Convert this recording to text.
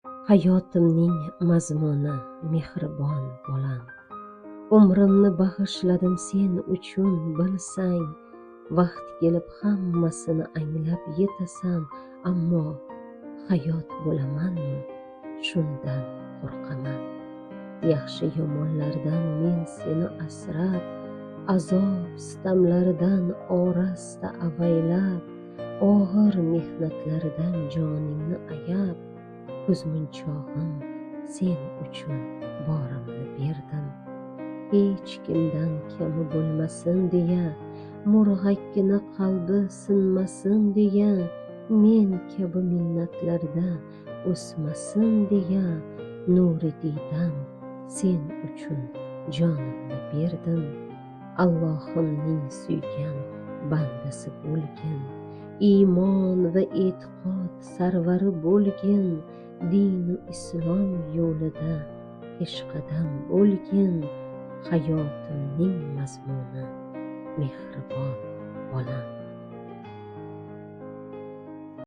Hayotimning mazmuni mehribon bolam. Umrimni bag'ishladim sen uchun bilsang, vaqt kelib hammasini anglab yetasan, ammo hayot bo'lamanmi, shundan qo'rqaman. Yaxshi yomonlardan men seni asrab, azob sitamlardan orasida avaylab, og'ir mehnatlardan joningni ayab, ko'zmunchog'im sen uchun borimni berdim. Hech kimdan kami bo'lmasin deya, murg'akkina qalbi sinmasin deya, men kabi minnatlarda o'smasin deya, nuri diydam sen uchun jonimni berdim. Allohimning suygan bandasi bo'lgin, iymon va e'tiqod sarvari bo'lgin, dinu islom yo'lida peshqadam bo'lgin. Hayotimning mazmuni mehribon